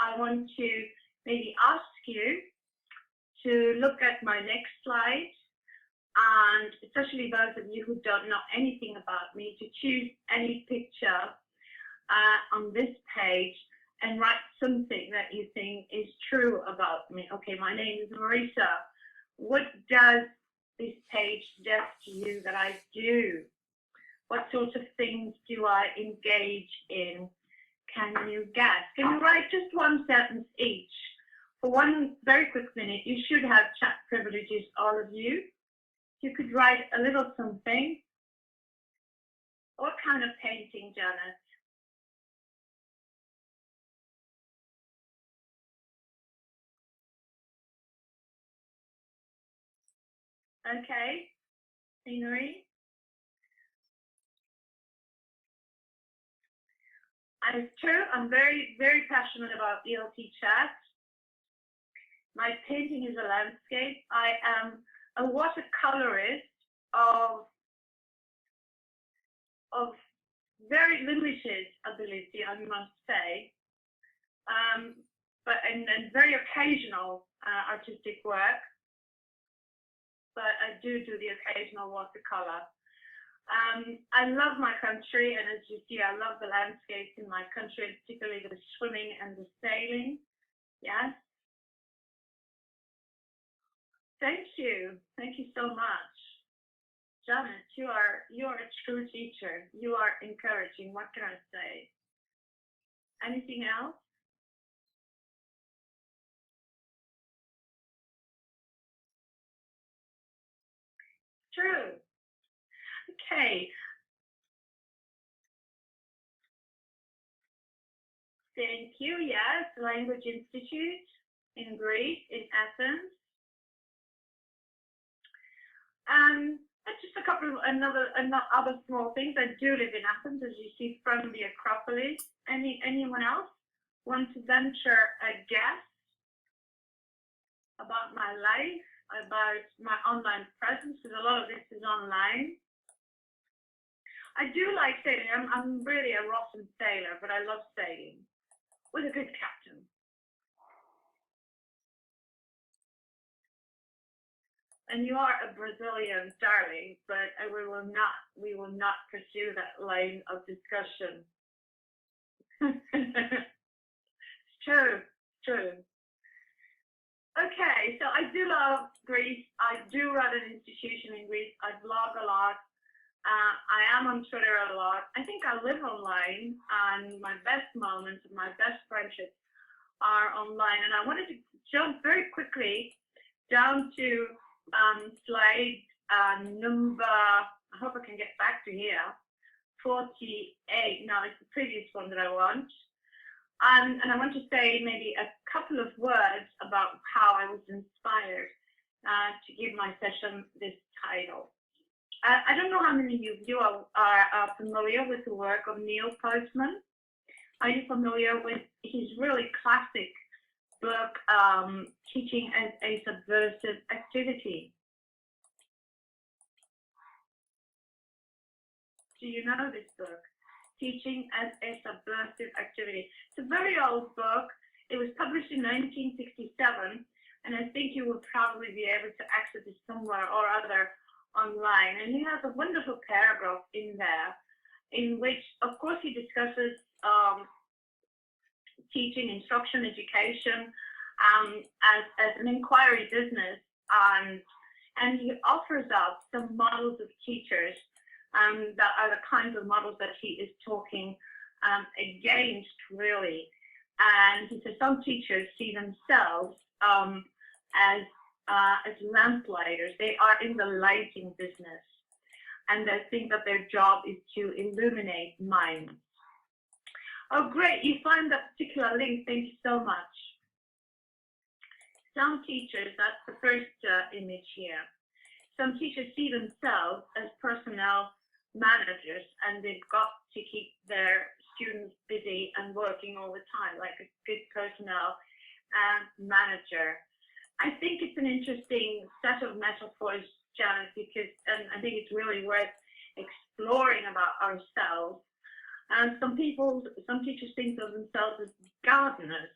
I want to maybe ask you to look at my next slide, and especially those of you who don't know anything about me, to choose any picture on this page and write something that you think is true about me. Okay, my name is Marisa. What does this page suggest to you that I do? What sorts of things do I engage in? Can you guess? Can you write just one sentence each? For one very quick minute, you should have chat privileges, all of you. You could write a little something. What kind of painting, Janet? Okay, scenery. And it's true, I'm very, very passionate about ELT chat. My painting is a landscape. I am a watercolorist of very limited ability, I must say, and very occasional artistic work. But I do the occasional watercolor. I love my country, and as you see, I love the landscapes in my country, particularly the swimming and the sailing. Yes. Thank you so much, Janet. You're a true teacher. You are encouraging. What can I say? Anything else? True. Okay. Thank you. Yes, Language Institute in Greece, in Athens. Just a couple of other small things. I do live in Athens, as you see from the Acropolis. Anyone else want to venture a guess about my life, about my online presence? Because a lot of this is online. I do like sailing. I'm really a rotten sailor, but I love sailing with a good captain. And you are a Brazilian, darling, but we will not pursue that line of discussion. It's true. Okay, so I do love Greece. I do run an institution in Greece. I blog a lot. I am on Twitter a lot. I think I live online, and my best moments and my best friendships are online. And I wanted to jump very quickly down to slide number, I hope I can get back to here, 48. Now it's the previous one that I want. And I want to say maybe a couple of words about how I was inspired to give my session this title. I don't know how many of you are familiar with the work of Neil Postman. Are you familiar with his really classic book, Teaching as a Subversive Activity? Do you know this book? Teaching as a Subversive Activity. It's a very old book. It was published in 1967, and I think you will probably be able to access it somewhere or other online. And he has a wonderful paragraph in there in which, of course, he discusses teaching, instruction, education as an inquiry business, and he offers up some models of teachers that are the kinds of models that he is talking against, really. And he says some teachers see themselves as lamplighters. They are in the lighting business, and they think that their job is to illuminate minds. Oh, great, you find that particular link. Thank you so much. Some teachers, that's the first image here. Some teachers see themselves as personnel managers, and they've got to keep their students busy and working all the time, like a good personnel manager. I think it's an interesting set of metaphors, Janet, because I think it's really worth exploring about ourselves. And some teachers think of themselves as gardeners,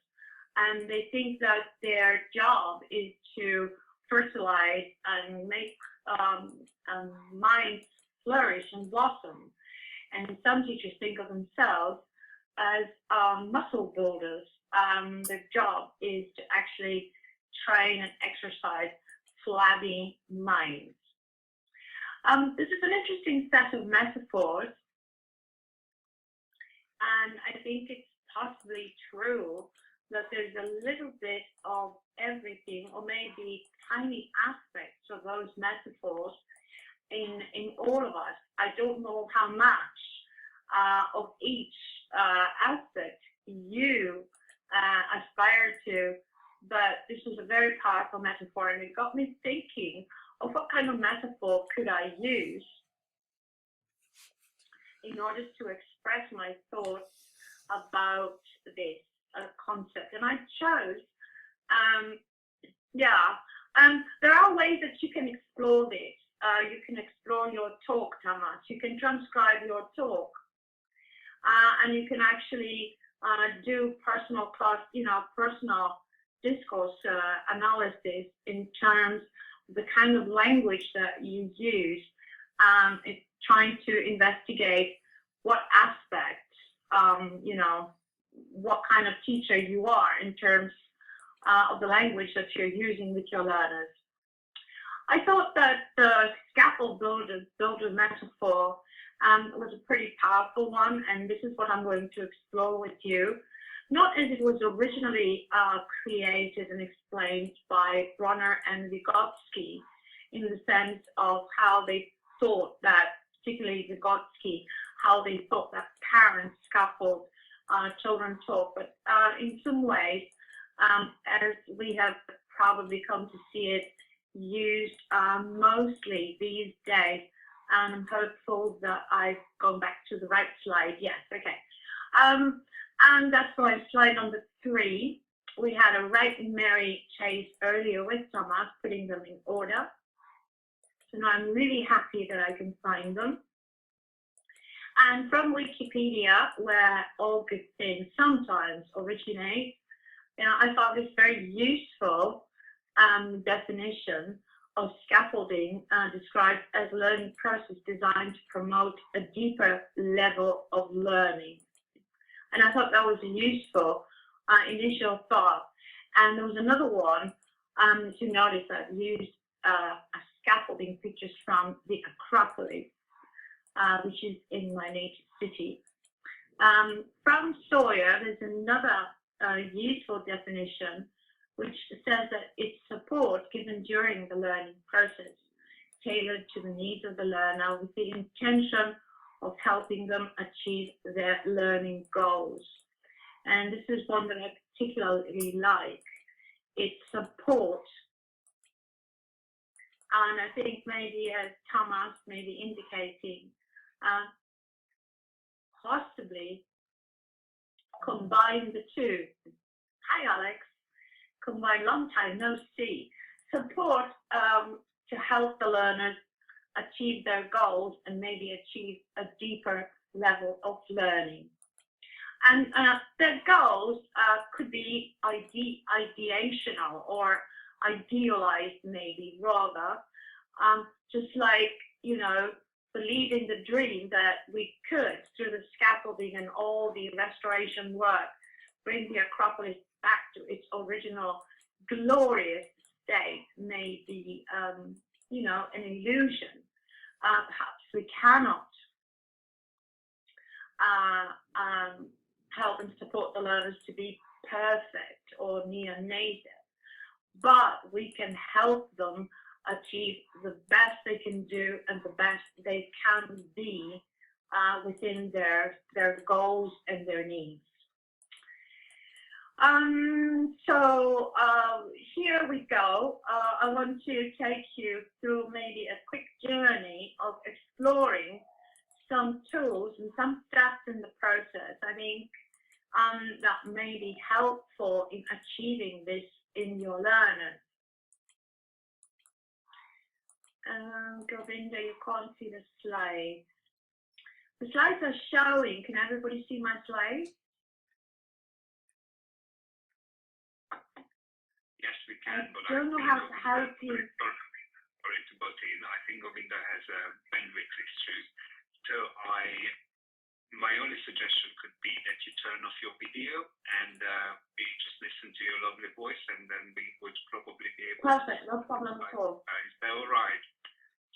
and they think that their job is to fertilize and make minds flourish and blossom. And some teachers think of themselves as muscle builders. Their job is to actually train and exercise flabby minds. This is an interesting set of metaphors, and I think it's possibly true that there's a little bit of everything, or maybe tiny aspects of those metaphors in all of us. I don't know how much of each aspect you aspire to, but this was a very powerful metaphor, and it got me thinking of what kind of metaphor could I use in order to express my thoughts about this concept. And I chose, there are ways that you can explore this. You can explore your talk, Tamas. You can transcribe your talk, and you can actually do personal class, personal discourse analysis in terms of the kind of language that you use. It's trying to investigate what aspects, what kind of teacher you are in terms of the language that you're using with your learners. I thought that the scaffold builder metaphor was a pretty powerful one, and this is what I'm going to explore with you. Not as it was originally created and explained by Bronner and Vygotsky, in the sense of how they thought that, particularly Vygotsky, how they thought that parents scaffold children talk, but in some ways, as we have probably come to see it used mostly these days, and I'm hopeful that I've gone back to the right slide. Yes, okay. And that's why slide number 3, we had a right and merry chase earlier with Thomas, putting them in order. So now I'm really happy that I can find them. And from Wikipedia, where all good things sometimes originate, I found this very useful definition of scaffolding, described as a learning process designed to promote a deeper level of learning. And I thought that was a useful initial thought. And there was another one to notice. I've used a scaffolding pictures from the Acropolis, which is in my native city. From Sawyer, there's another useful definition, which says that it's support given during the learning process, tailored to the needs of the learner with the intention of helping them achieve their learning goals. And this is one that I particularly like. It's support. And I think maybe, as Thomas may be indicating, possibly combine the two. Hi, Alex. Combine, long time no see. Support to help the learners achieve their goals and maybe achieve a deeper level of learning. And their goals could be ideational or idealized, maybe rather, just like, believe in the dream that we could, through the scaffolding and all the restoration work, bring the Acropolis back to its original glorious state, may be, an illusion. Perhaps we cannot help and support the learners to be perfect or near native, but we can help them achieve the best they can do and the best they can be within their goals and their needs. So here we go. I want to take you through maybe a quick journey of exploring some tools and some steps in the process. I think that may be helpful in achieving this in your learners. Govinda, you can't see the slides. The slides are showing. Can everybody see my slides? we can. I don't know how to help you. Sorry to butt in. I think Govinda has a bandwidth issue. So my only suggestion could be that you turn off your video and we just listen to your lovely voice, and then we would probably be able Perfect, no problem at all. Is that all right?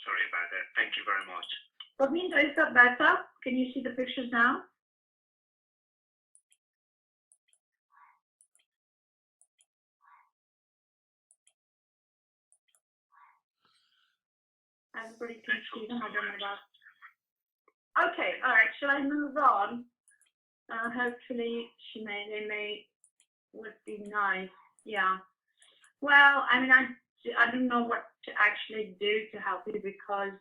Sorry about that. Thank you very much. Govinda, is that better? Can you see the pictures now? Everybody can see them. I don't know that. Okay, all right. Shall I move on? Hopefully, would be nice. Yeah. Well, I mean, I don't know what to actually do to help you, because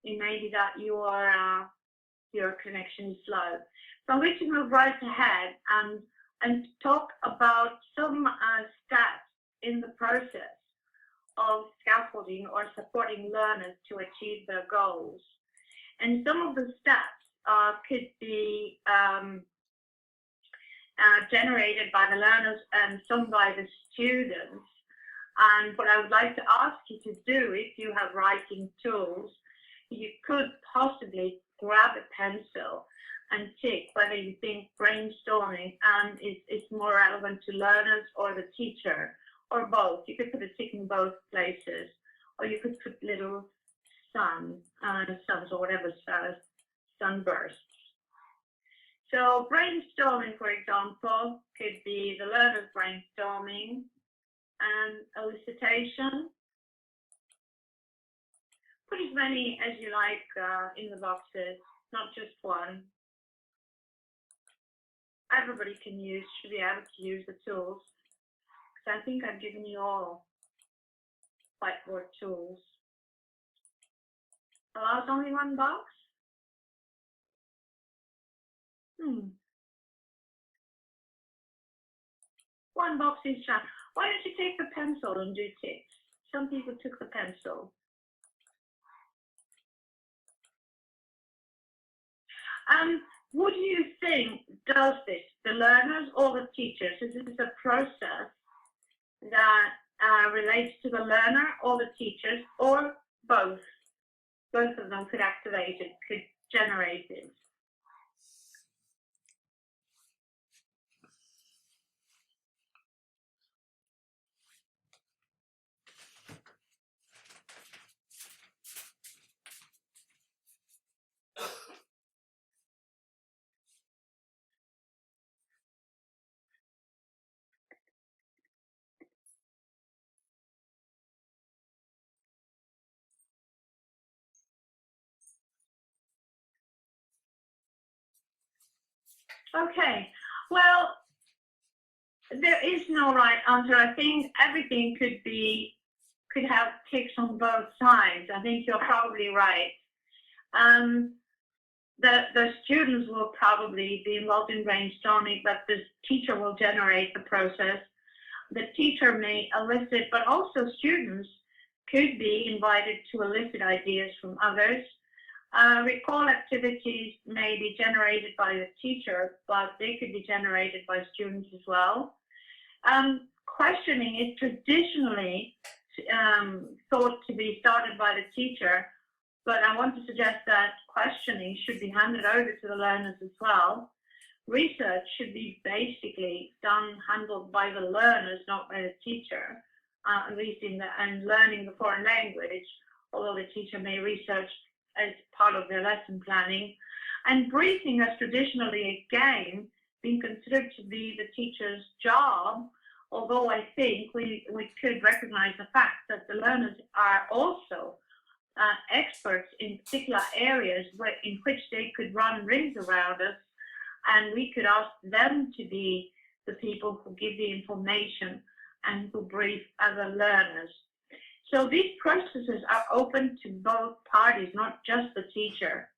it may be that your connection is slow. So I'm going to move right ahead and talk about some steps in the process of scaffolding or supporting learners to achieve their goals. And some of the steps could be generated by the learners and some by the students. And what I would like to ask you to do, if you have writing tools, you could possibly grab a pencil and tick whether you think brainstorming is more relevant to learners or the teacher, or both. You could put a tick in both places, or you could put little suns or whatever, sunbursts. So brainstorming, for example, could be the learners brainstorming and elicitation. Put as many as you like in the boxes, not just one. Everybody should be able to use the tools. I think I've given you all whiteboard tools. Oh, it's only one box? One box each time. Why don't you take the pencil and do ticks? Some people took the pencil. What do you think does this? The learners or the teachers? Is this a process that relates to the learner or the teachers, or both? Both of them could activate it, could generate it. Okay, well, there is no right answer. I think everything could have ticks on both sides. I think you're probably right. The students will probably be involved in brainstorming, but the teacher will generate the process. The teacher may elicit, but also students could be invited to elicit ideas from others. Recall activities may be generated by the teacher, but they could be generated by students as well. Questioning is traditionally thought to be started by the teacher, but I want to suggest that questioning should be handed over to the learners as well. Research should be basically handled by the learners, not by the teacher, at least in learning the foreign language, although the teacher may research as part of their lesson planning. And briefing has traditionally, again, been considered to be the teacher's job, although I think we could recognize the fact that the learners are also experts in particular areas in which they could run rings around us, and we could ask them to be the people who give the information and who brief other learners. So these processes are open to both parties, not just the teacher.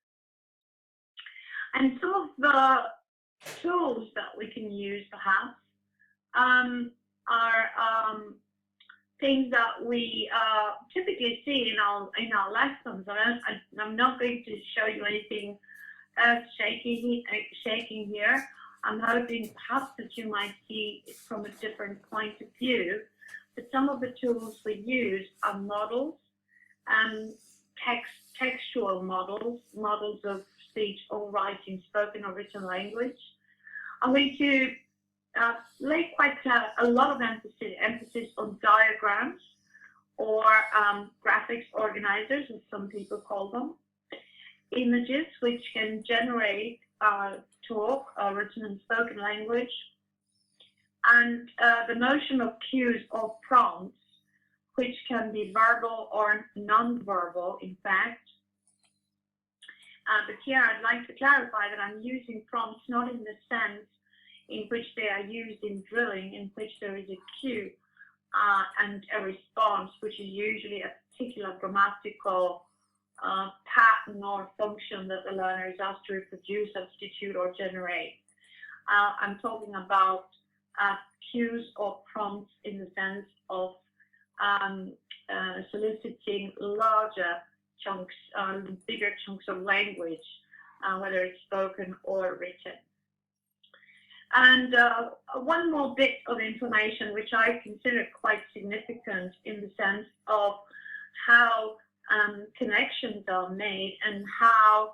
And some of the tools that we can use, perhaps, are things that we typically see in our lessons. I'm not going to show you anything shaking here. I'm hoping perhaps that you might see it from a different point of view. but some of the tools we use are models, textual models, models of speech or writing, spoken or written language. I'm going to lay quite a lot of emphasis on diagrams or graphics organizers, as some people call them, images which can generate talk, written and spoken language, and the notion of cues or prompts, which can be verbal or non-verbal, in fact. But here I'd like to clarify that I'm using prompts not in the sense in which they are used in drilling, in which there is a cue and a response, which is usually a particular grammatical pattern or function that the learner is asked to reproduce, substitute, or generate. I'm talking about cues or prompts in the sense of soliciting larger chunks, bigger chunks of language, whether it's spoken or written. And one more bit of information which I consider quite significant in the sense of how connections are made and how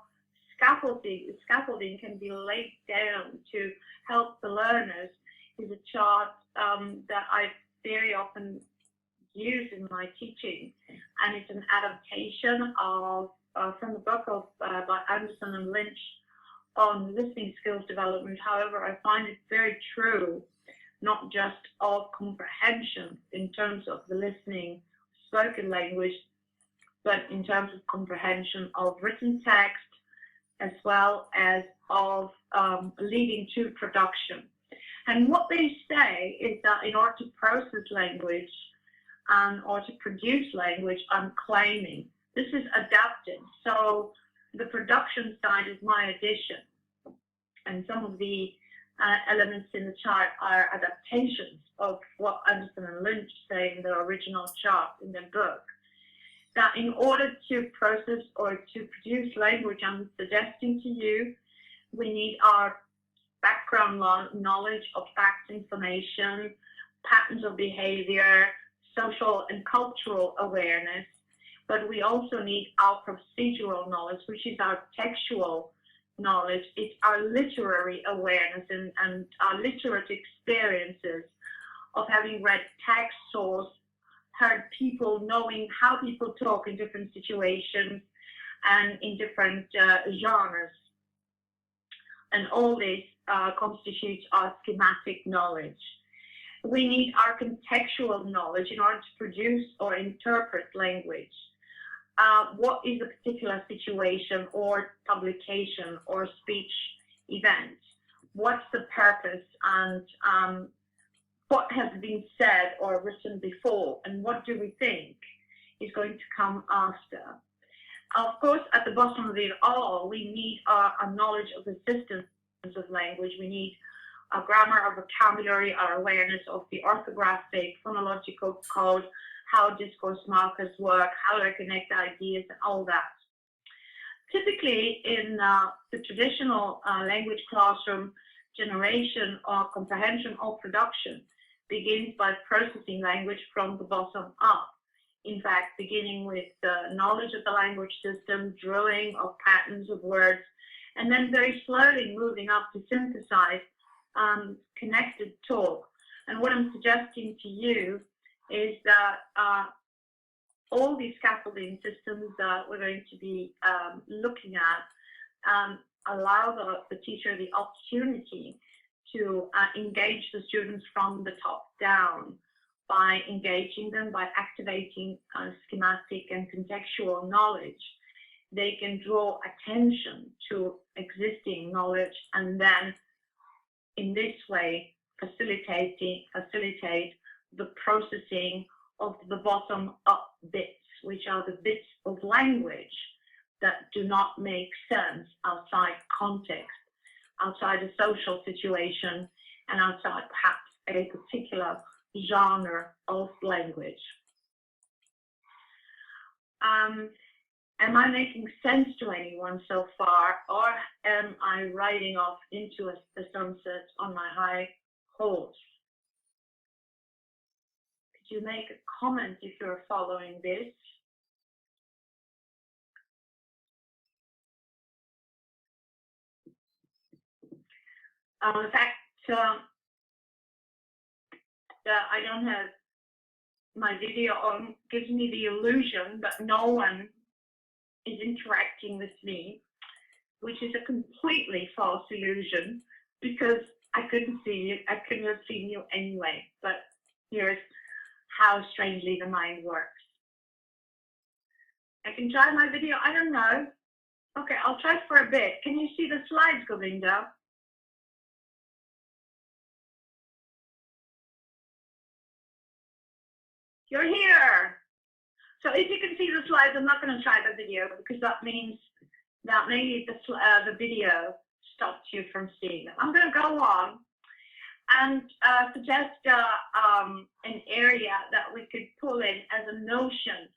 scaffolding can be laid down to help the learners is a chart that I very often use in my teaching, and it's an adaptation of from the book of by Anderson and Lynch on listening skills development. However, I find it very true, not just of comprehension in terms of the listening spoken language, but in terms of comprehension of written text, as well as of leading to production. And what they say is that in order to process language or to produce language, I'm claiming this is adapted. So the production side is my addition, and some of the elements in the chart are adaptations of what Anderson and Lynch say in their original chart in their book. That in order to process or to produce language, I'm suggesting to you, we need our background knowledge of facts, information, patterns of behavior, social and cultural awareness, but we also need our procedural knowledge, which is our textual knowledge. It's our literary awareness and our literate experiences of having read text source, heard people, knowing how people talk in different situations and in different genres. And all this constitutes our schematic knowledge. We need our contextual knowledge in order to produce or interpret language. What is a particular situation or publication or speech event? What's the purpose, and what has been said or written before, and what do we think is going to come after? Of course, at the bottom of it all, we need a knowledge of the systems of language. We need our grammar, our vocabulary, our awareness of the orthographic, phonological code, how discourse markers work, how to connect ideas, and all that. Typically, in the traditional language classroom, generation or comprehension or production begins by processing language from the bottom up. In fact, beginning with the knowledge of the language system, drilling of patterns of words, and then very slowly moving up to synthesize connected talk. And what I'm suggesting to you is that all these scaffolding systems that we're going to be looking at allow the teacher the opportunity to engage the students from the top down by engaging them, by activating schematic and contextual knowledge. They can draw attention to existing knowledge and then in this way facilitate the processing of the bottom up bits, which are the bits of language that do not make sense outside context, outside a social situation, and outside perhaps a particular genre of language. Am I making sense to anyone so far, or am I riding off into the sunset on my high horse? to make a comment if you're following this. The fact that I don't have my video on gives me the illusion that no one is interacting with me, which is a completely false illusion, because I couldn't see you. I couldn't have seen you anyway. But here's how strangely the mind works. I can try my video. I don't know. Okay, I'll try for a bit. Can you see the slides, Govinda? You're here. So if you can see the slides, I'm not going to try the video, because that means that maybe the video stopped you from seeing it. I'm going to go on and suggest an area that we could pull in as a notion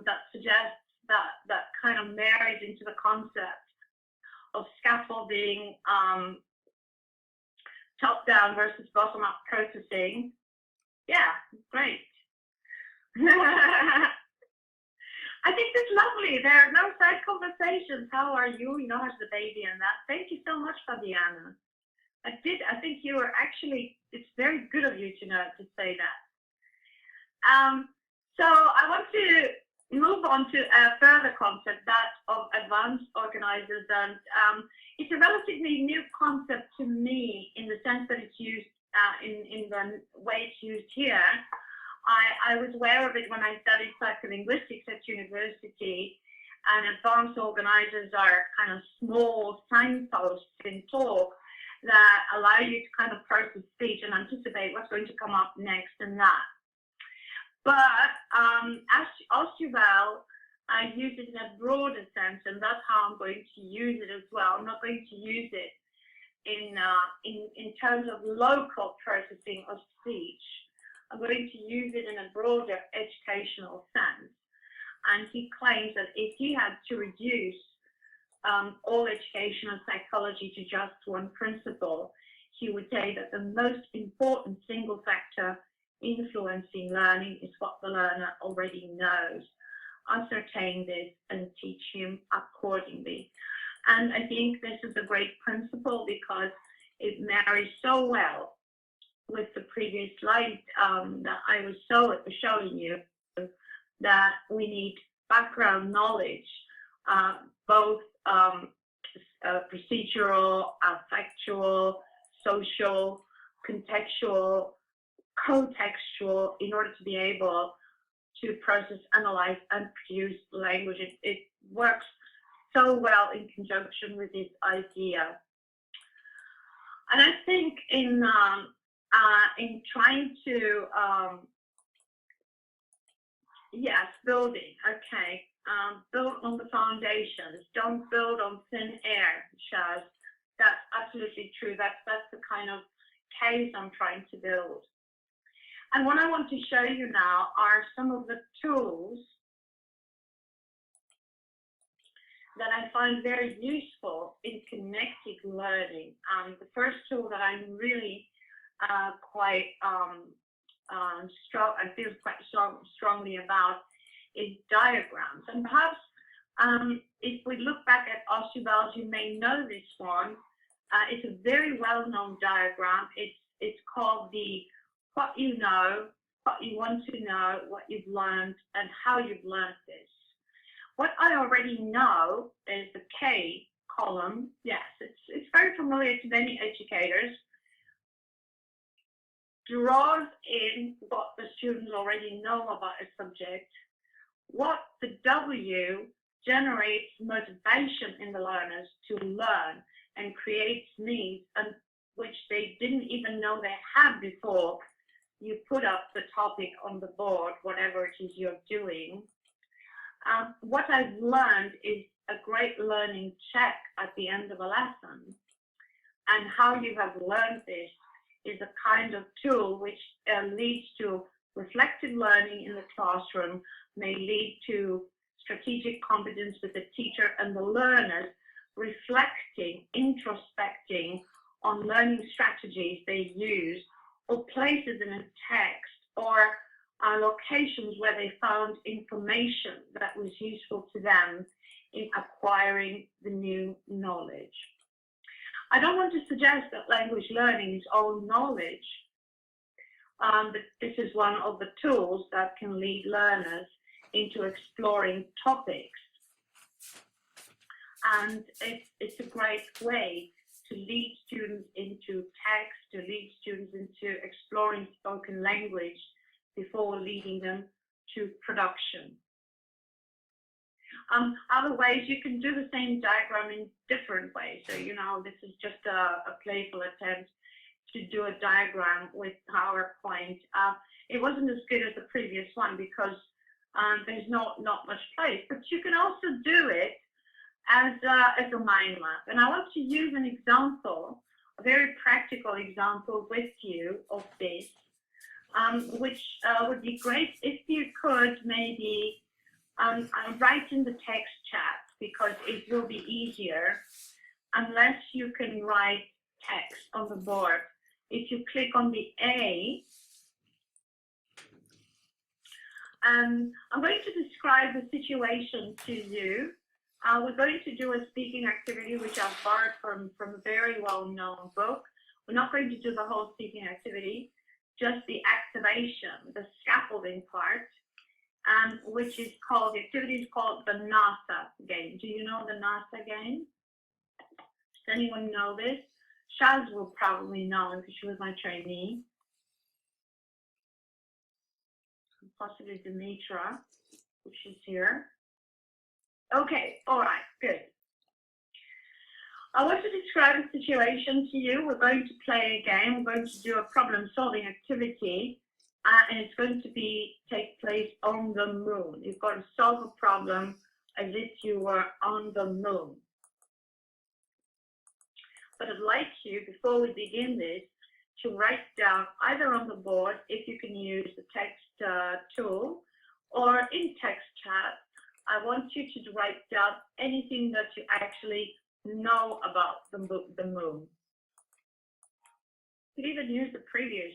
that suggests that kind of marries into the concept of scaffolding, top-down versus bottom-up processing. Yeah, great. I think it's lovely. There are no side conversations. How are you? You know, how's the baby and that. Thank you so much, Fabiana. I think you were actually, it's very good of you to say that. So I want to move on to a further concept, that of advanced organizers. And it's a relatively new concept to me in the sense that it's used in the way it's used here. I was aware of it when I studied psycholinguistics at university, and advanced organizers are kind of small signposts in talk that allow you to kind of process speech and anticipate what's going to come up next and that. But Ausubel, I use it in a broader sense, and that's how I'm going to use it as well. I'm not going to use it in terms of local processing of speech. I'm going to use it in a broader educational sense. And he claims that if he had to reduce all educational psychology to just one principle, he would say that the most important single factor influencing learning is what the learner already knows. Ascertain this and teach him accordingly. And I think this is a great principle because it marries so well with the previous slide that I was showing you, that we need background knowledge, both procedural, factual, social, contextual, co-textual, in order to be able to process, analyze, and produce language. It works so well in conjunction with this idea. And I think in trying to, yes, building, okay, build on the foundations, don't build on thin air, Shaz. That's absolutely true. That's the kind of case I'm trying to build. And what I want to show you now are some of the tools that I find very useful in connected learning. The first tool that I'm really quite strong, I feel quite strongly about, is diagrams. And perhaps if we look back at Ausubel, you may know this one. It's a very well-known diagram. It's called the what you know, what you want to know, what you've learned, and how you've learned this. What I already know is the K column. Yes, it's very familiar to many educators. Draws in what the students already know about a subject. What the W generates motivation in the learners to learn and creates needs, and which they didn't even know they had before you put up the topic on the board, whatever it is you're doing. What I've learned is a great learning check at the end of a lesson. And how you have learned this is a kind of tool which leads to reflective learning in the classroom, may lead to strategic competence with the teacher and the learners, reflecting, introspecting on learning strategies they use, or places in a text, or locations where they found information that was useful to them in acquiring the new knowledge. I don't want to suggest that language learning is all knowledge, but this is one of the tools that can lead learners into exploring topics. And it's a great way to lead students into text, to lead students into exploring spoken language before leading them to production. Other ways, you can do the same diagram in different ways. So, you know, this is just a playful attempt to do a diagram with PowerPoint. It wasn't as good as the previous one because there's not much place, but you can also do it as a mind map. And I want to use an example, a very practical example with you of this, which would be great if you could maybe write in the text chat, because it will be easier unless you can write text on the board. If you click on the A, I'm going to describe the situation to you. We're going to do a speaking activity, which I've borrowed from a very well-known book. We're not going to do the whole speaking activity, just the activation, the scaffolding part, which is called, the activity is called the NASA game. Do you know the NASA game? Does anyone know this? Shaz will probably know because she was my trainee. Possibly Dimitra, which is here. Okay, all right, good. I want to describe a situation to you. We're going to play a game. We're going to do a problem-solving activity, and it's going to take place on the moon. You've got to solve a problem as if you were on the moon. But I'd like you, before we begin this, to write down either on the board, if you can use the text tool, or in text chat. I want you to write down anything that you actually know about the moon. You could even use the previous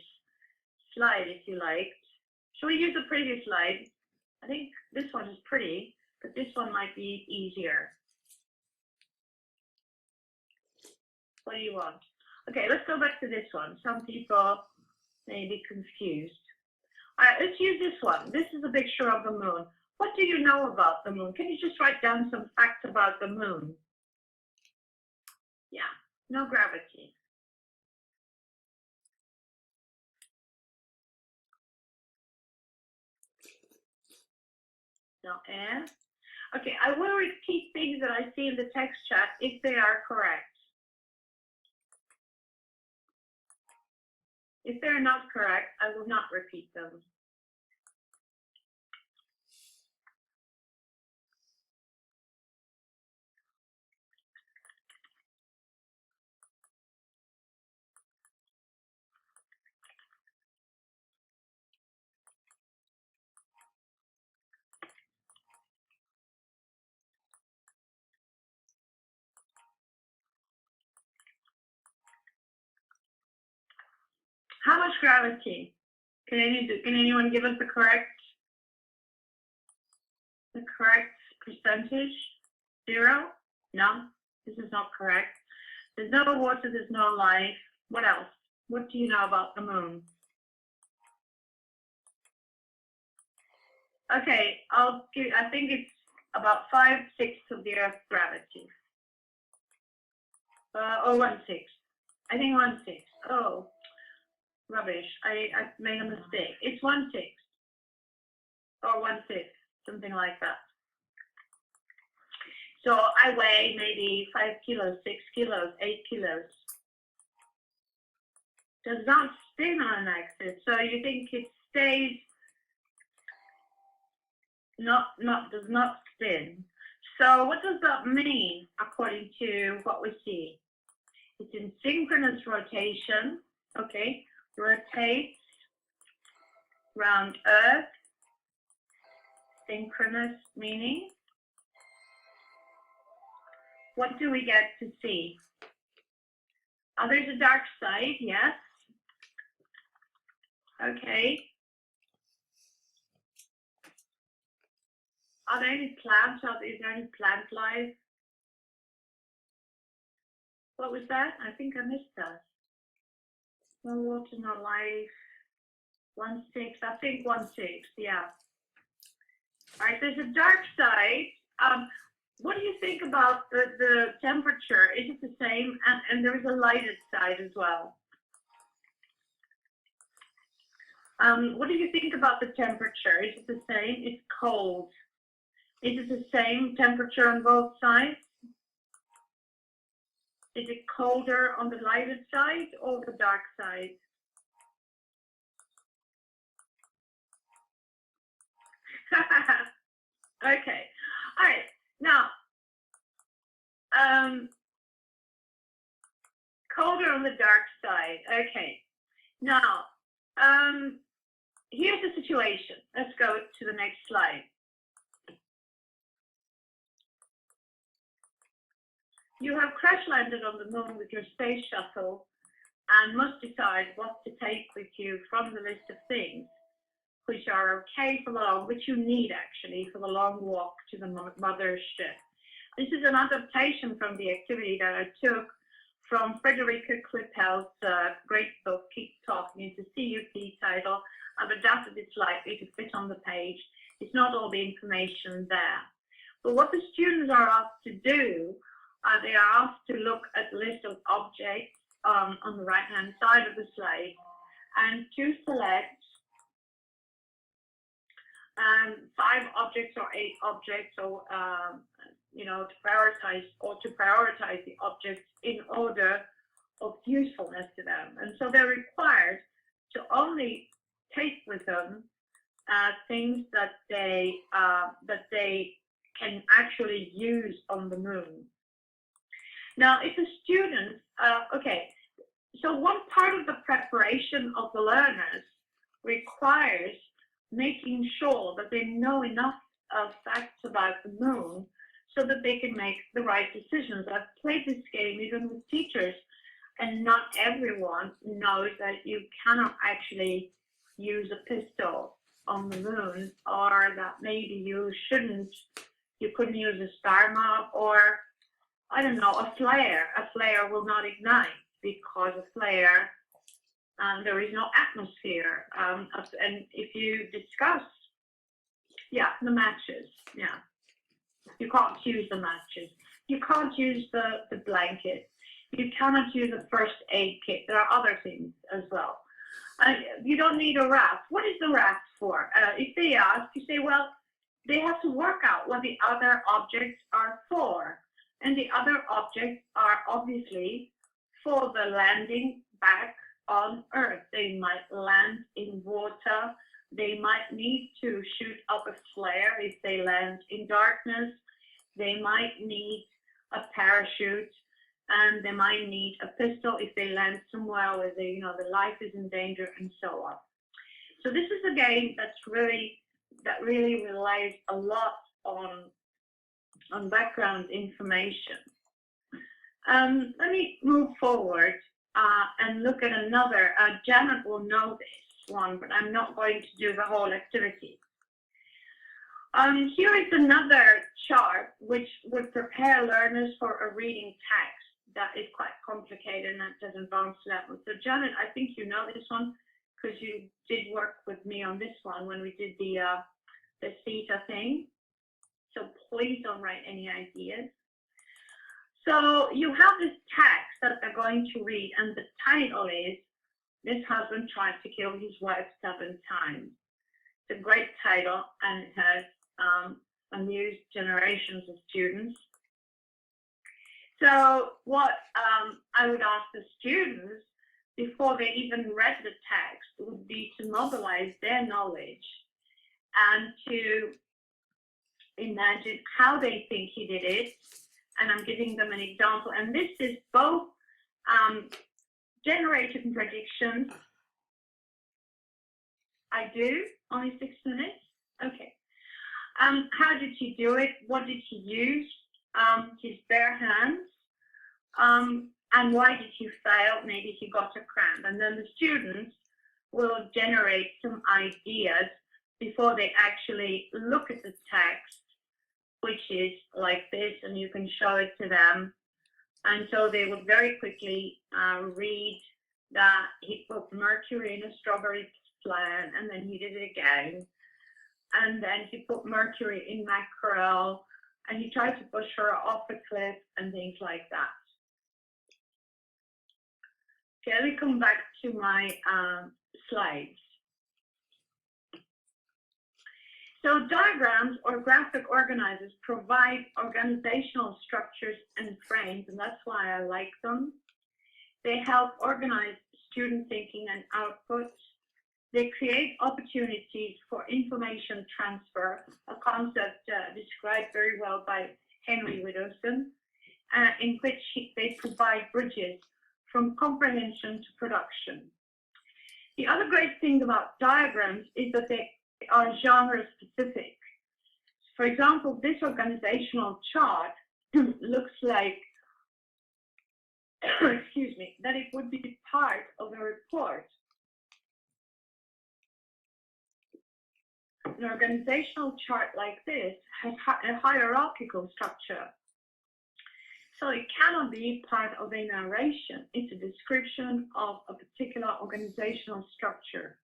slide if you liked. Shall we use the previous slide? I think this one is pretty, but this one might be easier. What do you want? Okay, let's go back to this one. Some people may be confused. All right, let's use this one. This is a picture of the moon. What do you know about the moon? Can you just write down some facts about the moon? Yeah, no gravity. No air. Okay, I will repeat things that I see in the text chat if they are correct. If they're not correct, I will not repeat them. How much gravity? Can anyone give us the correct percentage? 0? No, this is not correct. There's no water, there's no life. What else? What do you know about the moon? Okay, I think it's about 5/6 of the Earth's gravity. Or 1/6. I think 1/6. Oh, rubbish. I made a mistake. It's 1/6. Or 1/5, something like that. So I weigh maybe 5 kilos, 6 kilos, 8 kilos. Does not spin on an axis. So you think it stays, does not spin. So what does that mean according to what we see? It's in synchronous rotation, okay? Rotates around Earth. Synchronous meaning. What do we get to see? There's a dark side, yes. Okay. Are there any plants out there? Is there any plant life? What was that? I think I missed that. No water, no life. 1/6. I think 1/6. Yeah. All right. There's a dark side. What do you think about the temperature? Is it the same? And there's a lighted side as well. What do you think about the temperature? Is it the same? It's cold. Is it the same temperature on both sides? Is it colder on the lighted side or the dark side? Okay. All right. Now, colder on the dark side. Okay. Now, here's the situation. Let's go to the next slide. You have crash landed on the moon with your space shuttle and must decide what to take with you from the list of things which are okay for the long, which you need actually for the long walk to the mothership. This is an adaptation from the activity that I took from Frederica Klippel's great book, Keep Talking. It's a CUT title. I've adapted it slightly to fit on the page. It's not all the information there. But what the students are asked to do, they are asked to look at the list of objects on the right-hand side of the slide and to select 5 objects or 8 objects, or to prioritize the objects in order of usefulness to them. And so they're required to only take with them things that they can actually use on the moon. Now, if a student, so one part of the preparation of the learners requires making sure that they know enough facts about the moon so that they can make the right decisions. I've played this game even with teachers, and not everyone knows that you cannot actually use a pistol on the moon, or that maybe you couldn't use a star map, or I don't know, a flare. A flare will not ignite because a flare, there is no atmosphere. And if you discuss, the matches, you can't use the matches. You can't use the blanket. You cannot use a first aid kit. There are other things as well. You don't need a raft. What is the raft for? If they ask, you say, well, they have to work out what the other objects are for. And the other objects are obviously for the landing back on Earth. They might land in water. They might need to shoot up a flare if they land in darkness. They might need a parachute, and they might need a pistol if they land somewhere where the life is in danger, and so on. So this is a game that really relies a lot on background information. Let me move forward and look at another. Janet will know this one, but I'm not going to do the whole activity. Here is another chart which would prepare learners for a reading text that is quite complicated and at an advanced level. So Janet, I think you know this one because you did work with me on this one when we did the theta thing. So please don't write any ideas. So you have this text that they're going to read, and the title is, "This Husband Tried to Kill His Wife 7 Times." It's a great title, and it has amused generations of students. So what I would ask the students, before they even read the text, would be to mobilize their knowledge and to imagine how they think he did it. And I'm giving them an example. And this is both generated predictions. I do? Only 6 minutes? Okay. How did he do it? What did he use? His bare hands. And why did he fail? Maybe he got a cramp. And then the students will generate some ideas before they actually look at the text switches like this, and you can show it to them. And so they would very quickly read that he put mercury in a strawberry plant, and then he did it again. And then he put mercury in mackerel, and he tried to push her off a cliff and things like that. Okay, let me come back to my slides. So diagrams or graphic organizers provide organizational structures and frames, and that's why I like them. They help organize student thinking and output. They create opportunities for information transfer, a concept described very well by Henry Widdowson, in which they provide bridges from comprehension to production. The other great thing about diagrams is that they are genre specific. For example, this organizational chart looks like, excuse me, that it would be part of a report. An organizational chart like this has a hierarchical structure. So it cannot be part of a narration. It's a description of a particular organizational structure.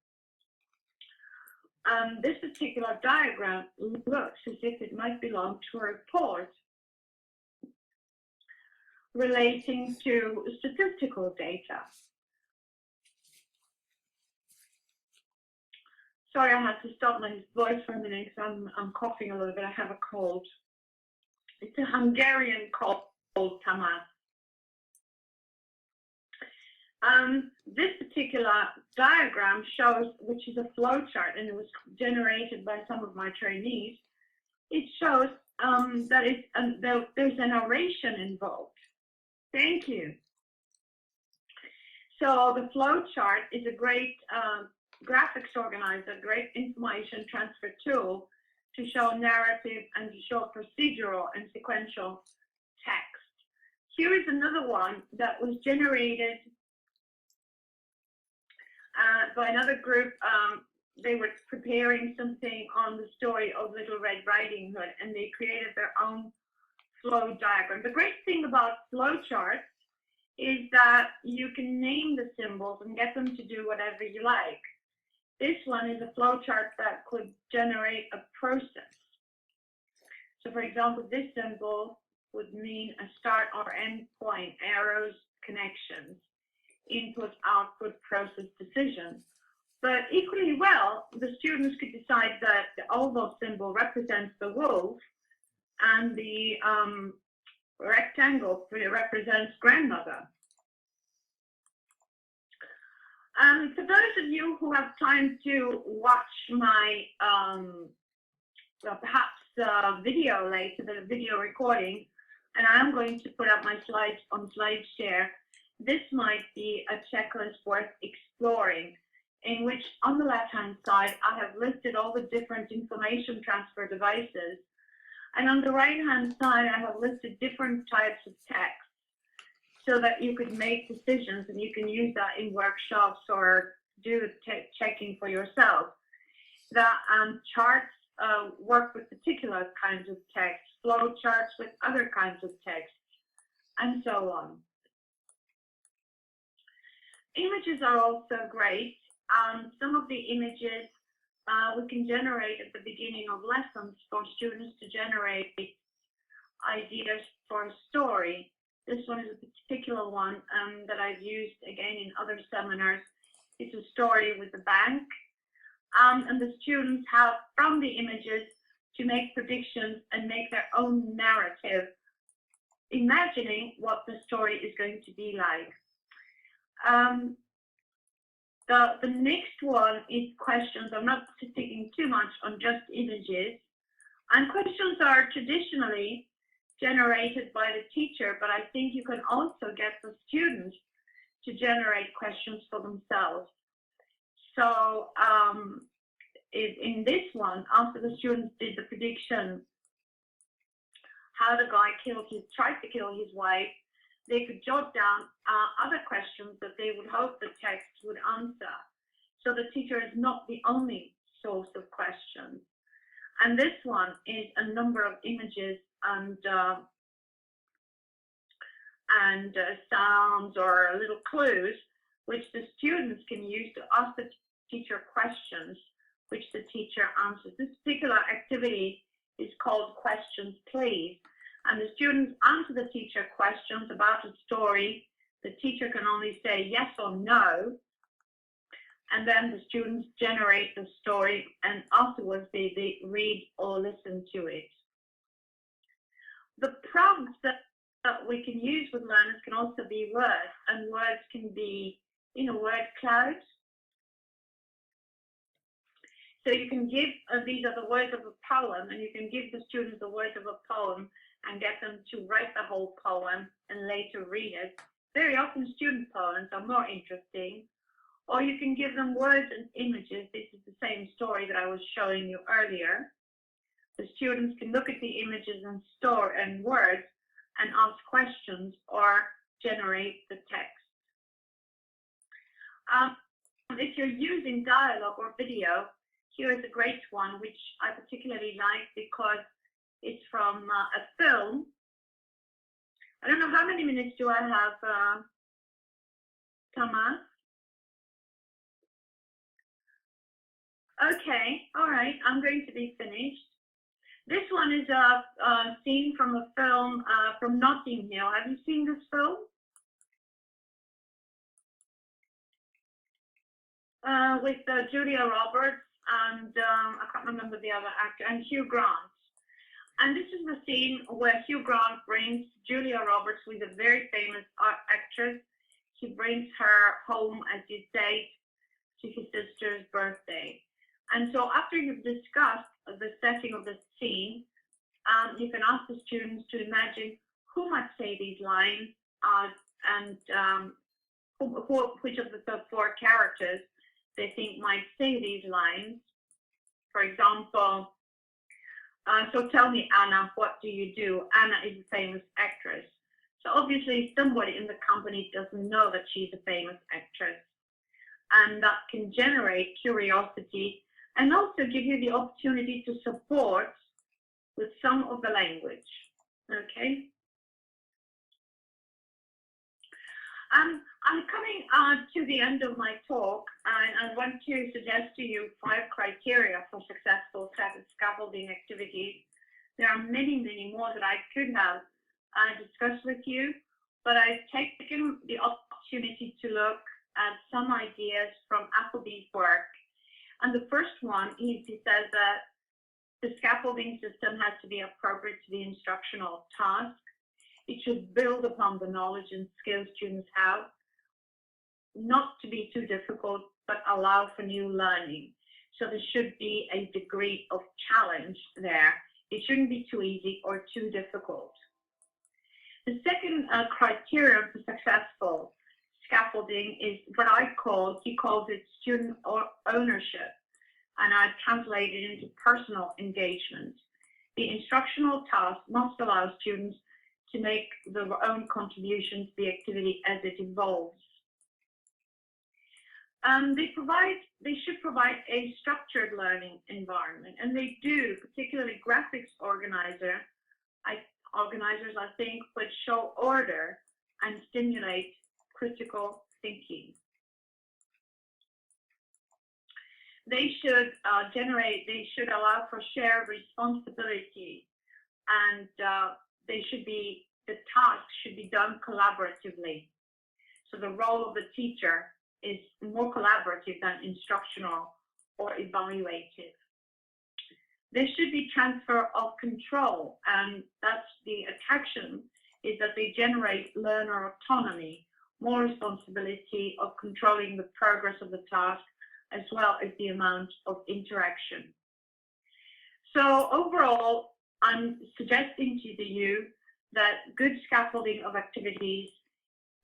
This particular diagram looks as if it might belong to a report relating to statistical data. Sorry, I had to stop my voice for a minute because I'm coughing a little bit. I have a cold. It's a Hungarian cold, Tamás. This particular diagram shows, which is a flow chart, and it was generated by some of my trainees. It shows that there's a narration involved. Thank you. So the flow chart is a great graphics organizer, great information transfer tool to show narrative and to show procedural and sequential text. Here is another one that was generated by another group. They were preparing something on the story of Little Red Riding Hood, and they created their own flow diagram. The great thing about flow charts is that you can name the symbols and get them to do whatever you like. This one is a flow chart that could generate a process. So for example, this symbol would mean a start or end point, arrows, connections, input, output, process, decision. But equally well, the students could decide that the oval symbol represents the wolf and the rectangle represents grandmother. For those of you who have time to watch my perhaps video later, the video recording, and I'm going to put up my slides on SlideShare, this might be a checklist worth exploring, in which on the left-hand side, I have listed all the different information transfer devices. And on the right-hand side, I have listed different types of text so that you could make decisions, and you can use that in workshops or do checking for yourself. That charts work with particular kinds of text, flow charts with other kinds of text, and so on. Images are also great. Some of the images we can generate at the beginning of lessons for students to generate ideas for a story. This one is a particular one that I've used again in other seminars. It's a story with the bank. And the students have, from the images, to make predictions and make their own narrative, imagining what the story is going to be like. The next one is questions. I'm not sticking too much on just images. And questions are traditionally generated by the teacher, but I think you can also get the students to generate questions for themselves. So in this one, after the students did the prediction, how the guy tried to kill his wife, they could jot down other questions that they would hope the text would answer. So the teacher is not the only source of questions. And this one one is a number of images and sounds or little clues which the students can use to ask the teacher questions, which the teacher answers. This particular activity is called Questions Please, and the students answer the teacher questions about a story. The teacher can only say yes or no, and then the students generate the story, and afterwards they read or listen to it. The prompts that we can use with learners can also be words, and words can be in a word cloud. So you can give, these are the words of a poem, and you can give the students the words of a poem and get them to write the whole poem and later read it. Very often student poems are more interesting. Or you can give them words and images. This is the same story that I was showing you earlier. The students can look at the images and words and ask questions or generate the text. If you're using dialogue or video, here is a great one, which I particularly like because it's from a film. I don't know how many minutes do I have, Thomas? Okay, all right, I'm going to be finished. This one is a scene from a film from Notting Hill. Have you seen this film? With Julia Roberts and I can't remember the other actor, and Hugh Grant. And this is the scene where Hugh Grant brings Julia Roberts, who is a very famous actress. He brings her home as his date to his sister's birthday. And so after you've discussed the setting of the scene, you can ask the students to imagine who might say these lines and which of the four characters they think might say these lines. For example, so tell me, Anna, what do you do? Anna is a famous actress. So obviously somebody in the company doesn't know that she's a famous actress. And that can generate curiosity and also give you the opportunity to support with some of the language, okay? I'm coming to the end of my talk, and I want to suggest to you 5 criteria for successful scaffolding activities. There are many, many more that I could have discussed with you, but I've taken the opportunity to look at some ideas from Appleby's work. And the first one is, he says that the scaffolding system has to be appropriate to the instructional task. It should build upon the knowledge and skills students have, not to be too difficult, but allow for new learning. So there should be a degree of challenge there. It shouldn't be too easy or too difficult. The second criterion for successful scaffolding is what he calls it student ownership, and I translate it into personal engagement. The instructional task must allow students to make their own contributions to the activity as it evolves. They should provide a structured learning environment, and they do, particularly graphics organizers, I think, which show order and stimulate critical thinking. They should allow for shared responsibility, and the task should be done collaboratively. So the role of the teacher is more collaborative than instructional or evaluative. There should be transfer of control, and that's the attraction, is that they generate learner autonomy, more responsibility of controlling the progress of the task, as well as the amount of interaction. So overall, I'm suggesting to you that good scaffolding of activities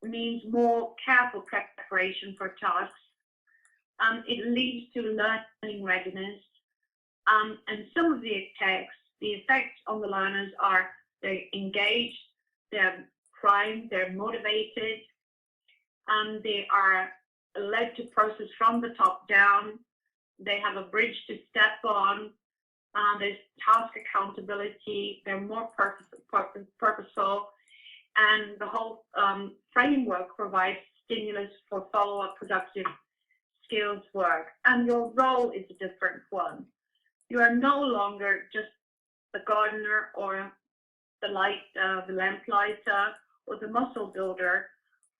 means more careful preparation for tasks. It leads to learning readiness. And some of the effects on the learners are they're engaged, they're primed, they're motivated, and they are led to process from the top down. They have a bridge to step on. There's task accountability. They're more purposeful, and the whole framework provides stimulus for follow-up productive skills work. And your role is a different one. You are no longer just the gardener or the lamplighter or the muscle builder,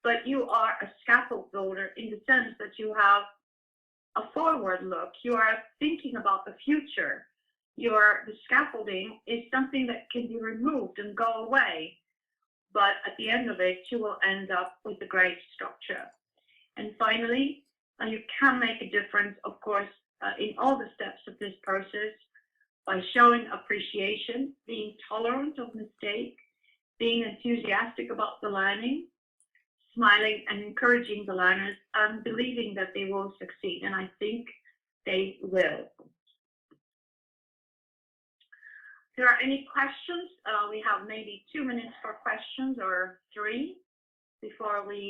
but you are a scaffold builder in the sense that you have a forward look. You are thinking about the future. The scaffolding is something that can be removed and go away, but at the end of it, you will end up with a great structure. And finally, you can make a difference, of course, in all the steps of this process by showing appreciation, being tolerant of mistake, being enthusiastic about the learning, smiling and encouraging the learners, and believing that they will succeed. And I think they will. If there are any questions, we have maybe 2 minutes for questions or 3 before we